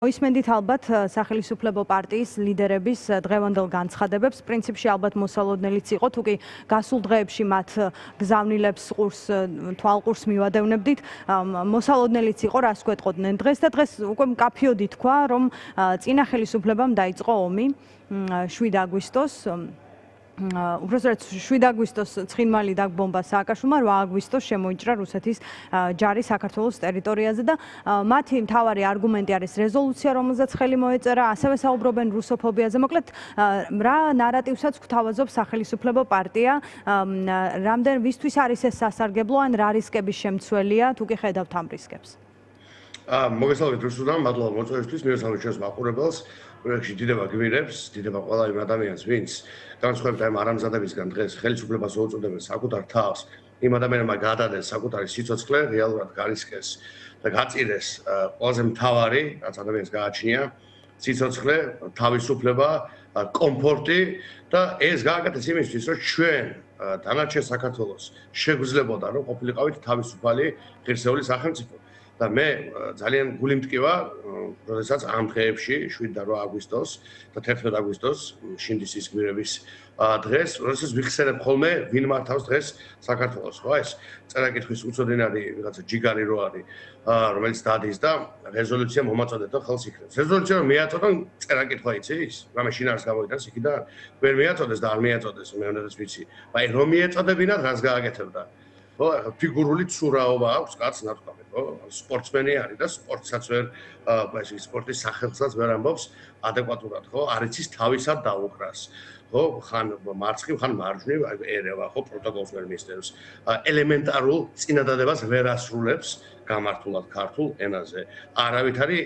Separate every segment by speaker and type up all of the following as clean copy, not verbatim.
Speaker 1: Მოისმენდით ალბათ სახელმწიფო პარტიის ლიდერების დღევანდელ განცხადებებს, პრინციპში ალბათ მოსალოდნელიც იყო, თუ კი გასულ დღეებში მათ გზავნილებს თვალყურს მივადევნებდით, მოსალოდნელიც იყო, რას გვეტყოდნენ დღეს და დღეს უკვე მკაფიოდ ითქვა, რომ წინა ხელისუფლებამ დაიწყო ომი 7 აგვისტოს უბრალოდ 7 აგვისტოს ცხინმალი დაგბომბა სააკაშვილმა, 8 აგვისტოს შემოიჭრა რუსეთის ჯარი საქართველოს ტერიტორიაზე და მათი მთავარი არგუმენტი არის რეზოლუცია, რომელზეც ხელი მოეწერა, ასევე საუბრობენ რუსოფობიაზე. მოკლედ, რა ნარატივსაც გვთავაზობს სახელმწიფო პარტია, ვისთვის არის ეს სასარგებლო, ან რა რისკების შემცველია, თუ კი ხედავთ ამ რისკებს?
Speaker 2: მოგესალმებით რუსუდან, მადლობა მოწვევისთვის, მივესალმებით ჩვენს მაყურებელს. პროექტში დიდება გვირებს, დიდება ყველა იმ ადამიანს, ვინც განსხვავებით ამ არამზადებისგან დღეს ხელისუფლებას უწოდებენ საკუთარ თავს, იმ ადამიანებმა გადადეს საკუთარი სიცოცხლე, რეალურად გარისკეს და გაწირეს ყველაზე მთავარი, რაც ადამიანს გააჩნია, სიცოცხლე, თავისუფლება, კომფორტი და ეს გააკეთეს იმისთვის, რომ ჩვენ დანარჩენ საქართველოს შეგვიძლებოდა, რომ ყოფილიყავით თავისუფალი ღირსეული სახელმწიფო. და მე ძალიან გული მტკივა, როდესაც ამ დღეებში 7 და 8 აგვისტოს და 11 აგვისტოს შინდისის გმირების დღეს, როდესაც ვიხსენებ ხოლმე ვინ მართავს დღეს საქართველოს, ხო ეს წერა-კითხვის უცოდინარი ვიღაცა ჯიგარი რო არის, რომელიც დადის და რეზოლუცია მომაწოდეთ და ხელს იქნებს. რეზოლუცია რომ მიაწოდონ წერა-კითხვა იცის? რამე შინაარს გამოვიდას იქიდან, ვერ მიაწოდეს და არ მიაწოდეს, მე უნდადეს ვიცი. აი რომ მიეწოდებინათ, რას გააკეთებდა? ხო, ფიგურული ცურაობა აქვს კაც ნათქვამი, ხო? სპორტსმენი არის და სპორტსაც ვერ, ესე სპორტის სახელსაც ვერ ამბობს ადეკვატურად, ხო? არ იცის თავისად დაუკრას. ხო, ხან მარცხნივ, ხან მარჯვნივ, ერევა, ხო, პროტოკოლს ვერ მისდევს. ელემენტარულ წინადადებას ვერ ასრულებს გამართულად ქართულ ენაზე. არავითარი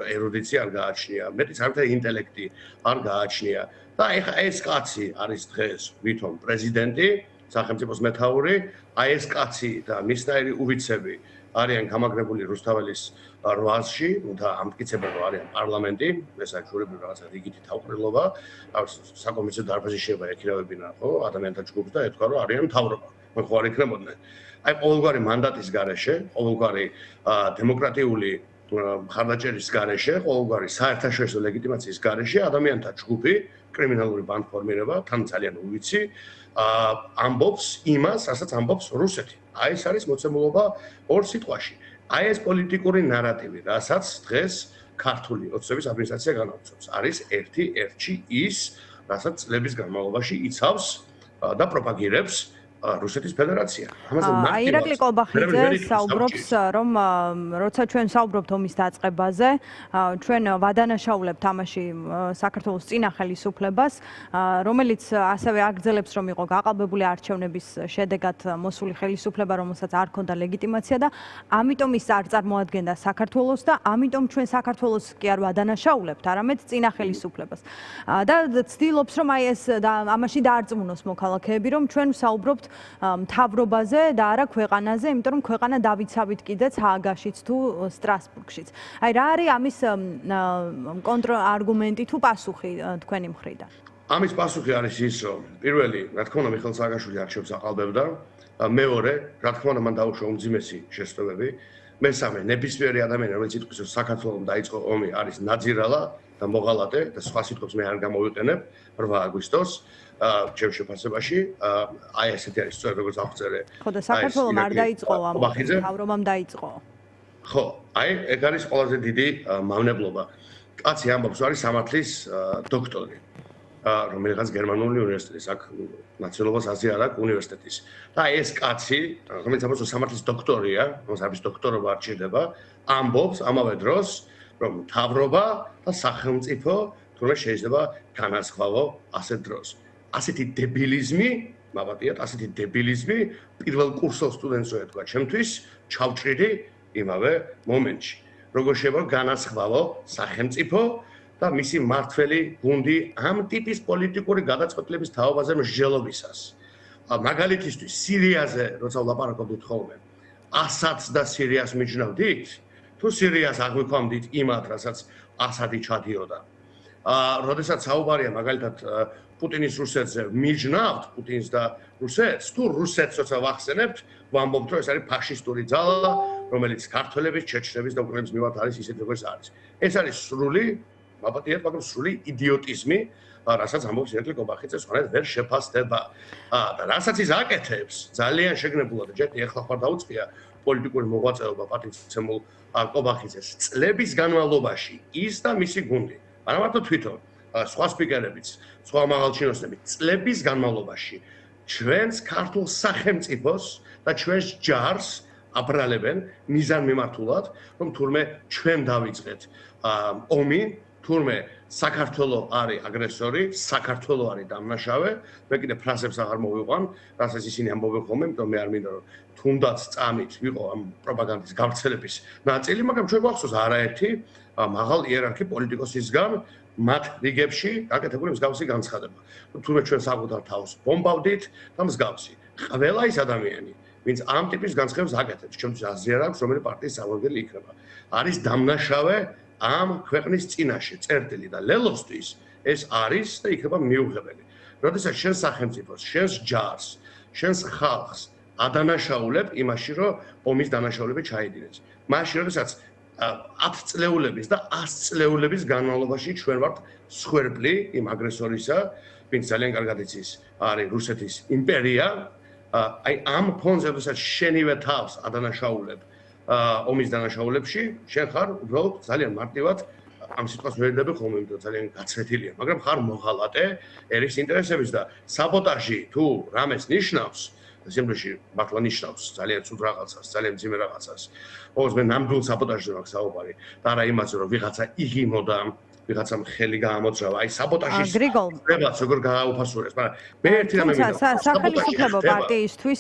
Speaker 2: ერუდიცია არ გააჩნია, მეტიც არავითარი ინტელექტი არ გააჩნია. და ეხა ეს კაცი არის დღეს ვითომ პრეზიდენტი, სახელმწიფოს მეთაური, აი ეს კაცი და მისნაირი უვიცები არიან გამაგრებული რუსთაველის რვაზში და ამტკიცებენ რომ არიან პარლამენტი, ეს არის ჯგუფი რაღაცა რიგითი თავყრილობა, საკომისიო დარბაზი შეიძლება ეკირავებინა, ხო, ადამიანთა ჯგუფს და ეთქვა რომ არიან მთავრობა. მე ხო არ იქნებოდნენ. აი ყოველგვარი მანდატის გარეშე, ყოველგვარი დემოკრატიული მხარდაჭერის გარეშე, ყოველგვარი საერთაშორისო ლეგიტიმაციის გარეშე ადამიანთა ჯგუფი, კრიმინალური ბანდფორმირება, თან ძალიან უვიცი ამბობს იმას, რასაც ამბობს რუსეთი. აი ეს არის მოცემულობა ორ სიტყვაში. აი ეს პოლიტიკური ნარატივი, რასაც დღეს ქართული ოცნების ადმინისტრაცია განავრცობს, არის ერთი ის, რასაც წლების განმავლობაში იცავს და პროპაგირებს რუსეთის ფედერაცია.
Speaker 1: ირაკლი კობახიძე საუბრობს, რომ როცა ჩვენ საუბრობთ ომის დაწყებაზე, ჩვენ ვადანაშაულებთ ამაში საქართველოს წინა ხელისუფლებას, რომელიც ასევე აგრძელებს, რომ იყო გაყალბებული არჩევნების შედეგად მოსული ხელისუფლება, რომელსაც არ ჰქონდა ლეგიტიმაცია და ამიტომ ის არ წარმოადგენდა საქართველოს და ამიტომ ჩვენ საქართველოს კი არ ვადანაშაულებთ, არამედ წინა ხელისუფლებას. და ცდილობს, რომ აი ეს ამაში დაარწმუნოს მოქალაქეები, რომ ჩვენ ვსაუბრობთ მთავრობაზე და არა ქვეყანაზე, იმიტომ რომ ქვეყანა დავიცავით კიდეც ჰააგაშიც თუ სტრასბურგშიც. აი რა არის ამის კონტრარგუმენტი თუ პასუხი თქვენი მხრიდან?
Speaker 2: ამის პასუხი არის ის, რომ პირველი, რა თქმა უნდა, მიხეილ სააკაშვილი არჩევს აყალბებდა, მეორე, რა თქმა უნდა, მან დაუშვა უმძიმესი შეცდომები, მესამე, ნებისმიერი ადამიანი, რომელიც იტყვის, რომ საქართველოს დაიწყო ომი, არის ნაძირალა და მოღალატე და სხვა სიტყვებს მე არ გამოვიყენებ 8 აგვისტოს ჩემ შეფასებაში, აი ესეთი არის სწორედ როგორც აღწერე.
Speaker 1: ხო და საქართველოს არ დაიწყო ამ მთავრობამ დაიწყო.
Speaker 2: ხო, აი ეგ არის ყველაზე დიდი მავნებლობა. კაცი ამბობს, არის სამართლის დოქტორი. რომელიღაც გერმანული უნივერსიტეტის, აქ ნაციონალობას აზია არ აქვს უნივერსიტეტის. და აი ეს კაცი, რომელიც ამბობს, რომ სამართლის დოქტორია, რომელსაც დოქტორობა არ ჭირდება, ამბობს ამავე დროს, რომ მთავრობა და სახელმწიფო თუნდაც შეიძლება განასხვავო ასეთ დროს. ასეთი დებილიზმი, მაბატიათ, ასეთი დებილიზმი პირველ კურსოვ სტუდენტს ეთქვა ჩემთვის ჩავჭრიდი იმავე მომენტში. როგორ შეიძლება განასხვავო სახელმწიფო და მისი მართველი გუნდი ამ ტიპის პოლიტიკური გადაწყვეტილების თაობაზე მსჯელობისას. მაგალითისთვის სირიაზე, როცა ვლაპარაკობდით ხოლმე, ასადს და სირიას მიჯნავდით, თუ სირიას აღვიქვამდით იმათ, რასაც ასადი ჩადიოდა. როდესაც საუბარია მაგალითად პუტინის რუსეთზე მიჯნავთ პუტინს და რუსეთს თუ რუსეთს როცა ვახსენებთ ვამბობთ რომ ეს არის ფაშისტური ძალა რომელიც ქართველების ჩეჩნების და უკრაინების მიმართ არის ისეთ როგორც არის ეს არის სრული მაბატიეთ მაგრამ სრული იდიოტიზმი რასაც ამბობს ირაკლი კობახიძე სხვანაირად ვერ შეფასდება და რასაც ის აკეთებს ძალიან შეგნებულად ჯერ ეხლა ხარ დაუწყია პოლიტიკური მოღვაწეობა პატივცემულ კობახიძეს წლების განმავლობაში ის და მისი გუნდი არა მარტო თვითონ სხვა სპიკერებიც სხვა მაღალჩინოსნები წლების განმავლობაში ჩვენს ქართულ სახელმწიფოს და ჩვენს ჯარს აბრალებენ მიზანმიმართულად რომ თურმე ჩვენ დავიწყეთ ომი თურმე საქართველოს არის აგრესორი საქართველოს არის დამნაშავე მე კიდე ფრაზებს აღარ მოვიყვან რასაც ისინი ამბობენ ხოლმე იმიტომ მე არ მინდა რომ თუნდაც წამით ვიყო ამ პროპაგანდის გავრცელების ნაწილი მაგრამ ჩვენ გვახსოვს არაერთი მაღალ იერარქი პოლიტიკოსისგან მათ რიგებში გაკეთებული მსგავსი განცხადება. თუმცა ჩვენ საკუთარ თავს ბომბავდით და მსგავსი. ყველა ის ადამიანი, ვინც ამ ტიპის განცხადებას აკეთებს, ჩვენთვის აზრი არ აქვს, რომელი პარტიის წარმომადგენელი იქნება. არის დამნაშავე ამ ქვეყნის წინაშე, წერტილი და ლელოსთვის ეს არის და იქნება მიუღებელი. როდესაც შენ სახელმწიფოს, შენს ჯარს, შენს ხალხს ადანაშაულებ იმაში, რომ ომის დანაშაულები ჩაიდინეს. მაშინ როდესაც 10 წლეულების და 100 წლეულების განმავლობაში ჩვენ ვართ სხვერპლი იმ აგრესორისა, ვინც ძალიან კარგად იცის, არის რუსეთის იმპერია. აი ამ ფონზე როდესაც შენივე თავს ადანაშაულებ ომის დანაშაულებში, შენ ხარ უბრალოდ ძალიან მარტივად ამ სიტყვას ვერიდები ხოლმე, იმიტომ ძალიან გაცრეთილია, მაგრამ ხარ მოღალატე ერის ინტერესების და საბოტაჟი თუ რამეს ნიშნავს სიმბოლში მართლა ნიშნავს ძალიან ცუდ რაღაცას, ძალიან ძიმე რაღაცას. ოღონდ მე ნამდვილ საბოტაჟზე მაქვს საუბარი და არა იმაზე, რომ ვიღაცა იღიმოდა, ვიღაცამ ხელი გაამოძრავა. აი საბოტაჟის ხდებაც როგორ გააუფასურებს, მაგრამ მე ერთი რამე მინდა.
Speaker 1: სახელმწიფო პარტიისთვის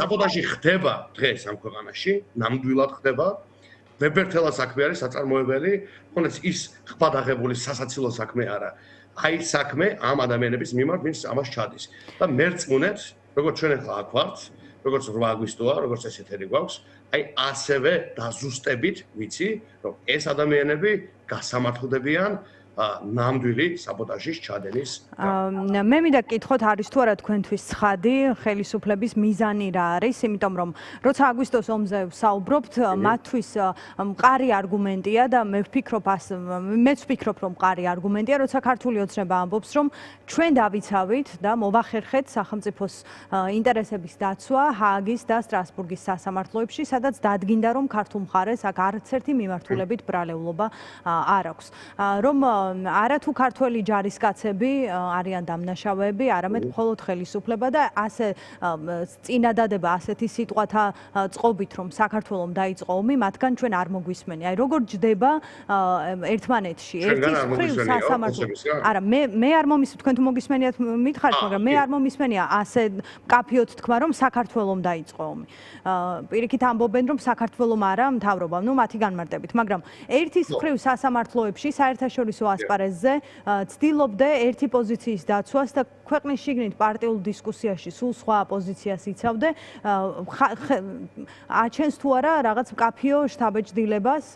Speaker 2: საბოტაჟი ხდება დღეს ამ ქვეყანაში, ნამდვილად ხდება. ვებერთელა საქმე არის საწარმოებელი, თუნდაც ის ხბადაღებული სასაცილო საქმე არა. აი საქმე ამ ადამიანების მიმართ, ვინც ამას ჩადის. და მერწმუნეთ როგორც ჩვენ ახლა აქ ვართ, როგორც 8 აგვისტოა, როგორც ეს ეთერი გვაქვს, აი ასევე დაზუსტებით ვიცი, რომ ეს ადამიანები გასამართლდებიან ნამდვილი საბოტაჟის ჩადენის.
Speaker 1: მე მინდა გკითხოთ არის თუ არა თქვენთვის ცხადი ხელისუფლების მიზანი რა არის, იმიტომ რომ როცა აგვისტოს ომზე ვსაუბრობთ, მათთვის მყარი არგუმენტია და მეც ვფიქრობ რომ მყარი არგუმენტია, როცა ქართული ოცნება ამბობს რომ ჩვენ დავიცავით და მოვახერხეთ სახელმწიფოს ინტერესების დაცვა ჰააგის და სტრასბურგის სასამართლოებში, სადაც დადგინდა რომ ქართულ მხარეს აქ არც ერთი მიმართულებით ბრალეულობა არ აქვს. რომ არა თუ ქართველი ჯარისკაცები არიან დამნაშავეები, არამედ მხოლოდ ხელისუფლება და ასე წინადადება ასეთი სიტყვათა წყობით, რომ საქართველომ დაიწყო ომი, მათგან ჩვენ არ მოგვისმენია. აი როგორ ჯდება ერთმანეთში ერთის მხრივ სასამართლო. არა, მე არ მომისმენია, თქვენ თუ მოგისმენიათ მითხარით, მაგრამ მე არ მომისმენია ასე კაფიოთ თქვა, რომ საქართველომ დაიწყო ომი. პირიქით ამბობენ, რომ საქართველომ არა მთავრობა, ნუ მათი განმარტებით, მაგრამ ერთის მხრივ სასამართლოებში საერთაშორისო ასპარეზზე ცდილობდე ერთი პოზიციის დაცვას და ქვეყნის შიგნით პარტიულ დისკუსიაში სულ სხვა პოზიციას იცავდე. აჩენს თუ არა რაღაც მკაფიო შთაბეჭდილებას,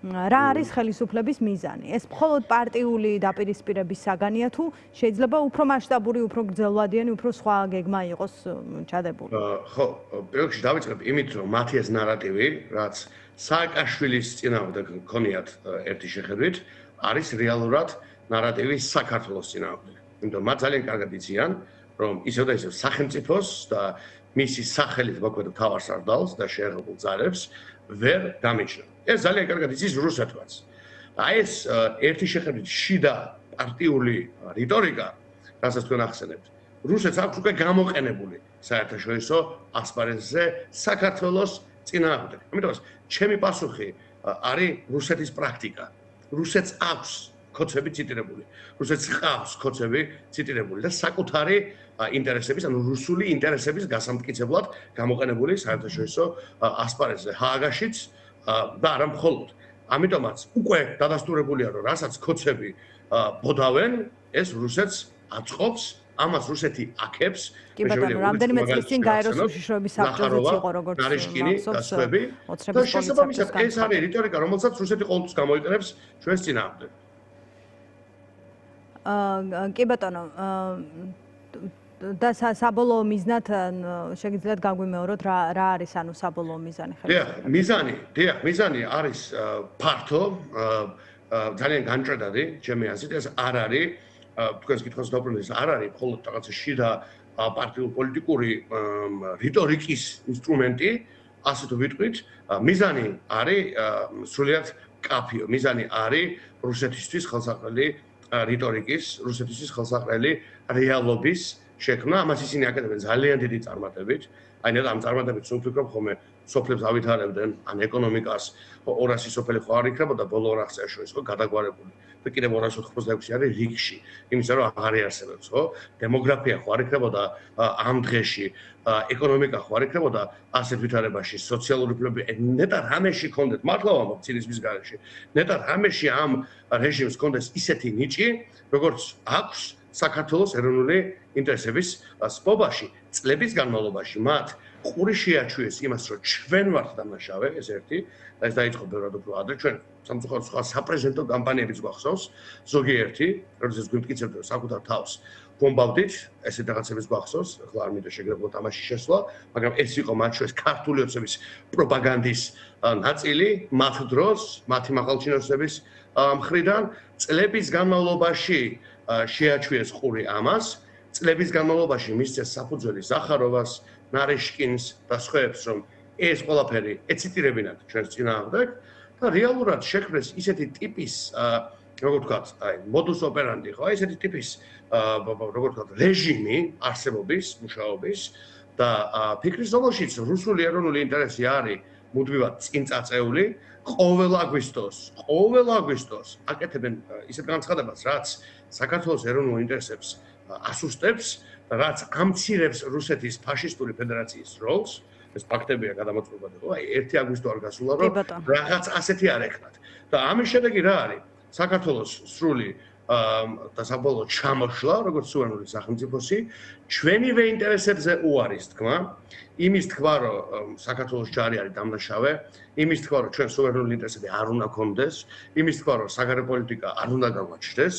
Speaker 1: რა არის ხელისუფლების მიზანი? ეს მხოლოდ პარტიული დაპირისპირების საგანია თუ შეიძლება უფრო მასშტაბური, უფრო გრძელვადიანი, უფრო სხვა გეგმა იყოს ჩადებული?
Speaker 2: ხო, პირველ რიგში დავიწყებ იმით, რომ მათი ეს ნარატივი, რაც სააკაშვილის წინააღმდეგ ქონიათ ერთი შეხედვით, არის რეალურად ნარატივი საქართველოს წინააღმდეგ. იმიტომ მათ ძალიან კარგად იციან, რომ ისევ და ისევ სახელმწიფოს და მისი სახელით მოქმედ მთავარსარდალს და შეერთებულ ძალებს ვერ გამიჩნევ. ეს ძალიან კარგად იცის რუსეთმაც. აი ეს ერთი შეხედვით შიდა პარტიული რიტორიკა, რასაც თქვენ ახსენებთ, რუსეთს აქვს უკვე გამოყენებული საერთაშორისო ასპარეზზე საქართველოს წინააღმდეგ. ამიტომ ჩემი პასუხი არის რუსეთის პრაქტიკა. რუსეთს აქვს კოცები ციტირებული. რუსეთს ყავს კოცები ციტირებული და საკუთარი ინტერესების, ანუ რუსული ინტერესების გასამტკიცებლად გამოყენებული საერთაშორისო ასპარეზზე ჰააგაშიც და არა მხოლოდ. ამიტომაც უკვე დადასტურებულია, რომ რასაც კოცები ბოდავენ, ეს რუსეთს აწყობს, ამას რუსეთი აკებს.
Speaker 1: კი ბატონო, რამდენიმე წლის წინ გაეროს უშიშროების საბჭოზე იყო როგორც
Speaker 2: გასვები და შესაბამისად ეს არის რიტორიკა, რომელსაც რუსეთი ყოველთვის გამოიყენებს ჩვენს წინააღმდეგ.
Speaker 1: კი ბატონო, და საბოლოო მიზნად შეგიძლიათ გაგვიმეოროთ რა არის ანუ საბოლოო მიზანი ხელისუფლების?
Speaker 2: მიზანი არის ფართო, ძალიან განჭრედადი, ჩემი აზრით ეს არ არის, თქვენს კითხვას დავბრუნდით, ეს არ არის მხოლოდ რაღაცა შიდა პარტიულ პოლიტიკური რიტორიკის ინსტრუმენტი, ასე თუ ვიტყვით, მიზანი არის სრულიად კაფიო, მიზანი არის რუსეთისთვის ხელსაყრელი რიტორიკის, რუსეთისთვის ხელსაყრელი რეალობის შექმნა, ამას ისინი აკეთებენ ძალიან დიდი წარმატებით. აი ნეტ ამ წარმატებით სულ ვფიქრობ ხოლმე სოფლებს ავითარებდნენ, ან ეკონომიკას 200 სოფელი ხო არ იქნებოდა ბოლო 2 წელს შორის ხო გადაგვარებული. და კიდევ 286 არის რიგში, იმიტომ რომ აღარ იარსებებს, ხო? დემოგრაფია ხო არ იქნებოდა ამ დღეში, ეკონომიკა ხო არ იქნებოდა ასეთ ვითარებაში, სოციალური უფლებები ნეტარ რამეში კონდეთ, მართლა ვამბობ ცირისმის გარეშე. ნეტარ რამეში ამ რეჟიმს კონდეს ისეთი ნიჭი, როგორც აქვს საქართველოს ეროვნული ინტერესების სპობაში, წლების განმავლობაში მათ ყური შეაჩვიეს იმას, რომ ჩვენ ვართ დამნაშავე, ეს ერთი, და ეს დაიწყო ბევრად უფრო ადრე, ჩვენ სამწუხაროდ სხვა საპრეზიდენტო კამპანიებიც გვახსოვს, ზოგიერთი, როდესაც გვიმტკიცებთ, რომ საკუთარ თავს გომბავდით, ესეთ რაღაცებს გვახსოვს, ახლა არ მინდა შეგრებულოთ ამაში შესვლა, მაგრამ ეს იყო მათ შორის ქართული ოცნების პროპაგანდის ნაწილი, მათ დროს, მათი მაღალჩინოსნების მხრიდან, წლების განმავლობაში შეაჩვიეს ყური ამას, წლების განმავლობაში მისცეს საფუძველი ზახაროვას, ნარეშკინს და სხვაებს, რომ ეს ყველაფერი ეციტირებინათ ჩვენს წინააღმდეგ და რეალურად შექმნეს ისეთი ტიპის, როგორ ვთქვათ, აი, modus operandi, ხო, ესეთი ტიპის, როგორ ვთქვათ, რეჟიმი არსებობის, მუშაობის და ფიქრის ზოლოშიც რუსული ეროვნული ინტერესი არის მუდმივად წინ წაწეული, ყოველ აგვისტოს აკეთებენ ისეთ განცხადებას, რაც საქართველოს ეროვნულ ინტერესებს ასუსტებს, რაც ამცირებს რუსეთის ფაშისტური ფედერაციის როლს, ეს ფაქტებია გადამოწმებადი, ხო? აი 1 აგვისტო არ გასულა, რომ რაღაც ასეთი არ ეკნათ. და ამის შედეგი რა არის? საქართველოს სრული და საბოლოო ჩამოშლა, როგორც სუვერენული სახელმწიფოსი, ჩვენივე ინტერესებზე უარის თქმა, იმის თქმა, რომ საქართველოს ჯარი არის დამნაშავე, იმის თქმა, რომ ჩვენ სუვერენული ინტერესები არ უნდა გქონდეს, იმის თქმა, რომ საგარეო პოლიტიკა არ უნდა გამოჩნდეს,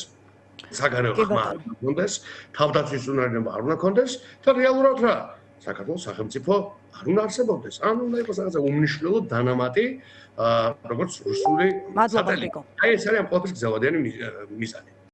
Speaker 2: საგარეო ხმა არ უნდა გქონდეს, თავდაცვის უნარიანობა არ უნდა გქონდეს და რეალურად რა? საქართველოს სახელმწიფო არ უნდა არსებობდეს. ან უნდა იყოს რაღაცა უმნიშვნელო დანამატი, როგორც რუსული
Speaker 1: მადლობა, რიკო.
Speaker 2: აი ეს არის ამ ყველაფრის გზავადიანი მიზანი.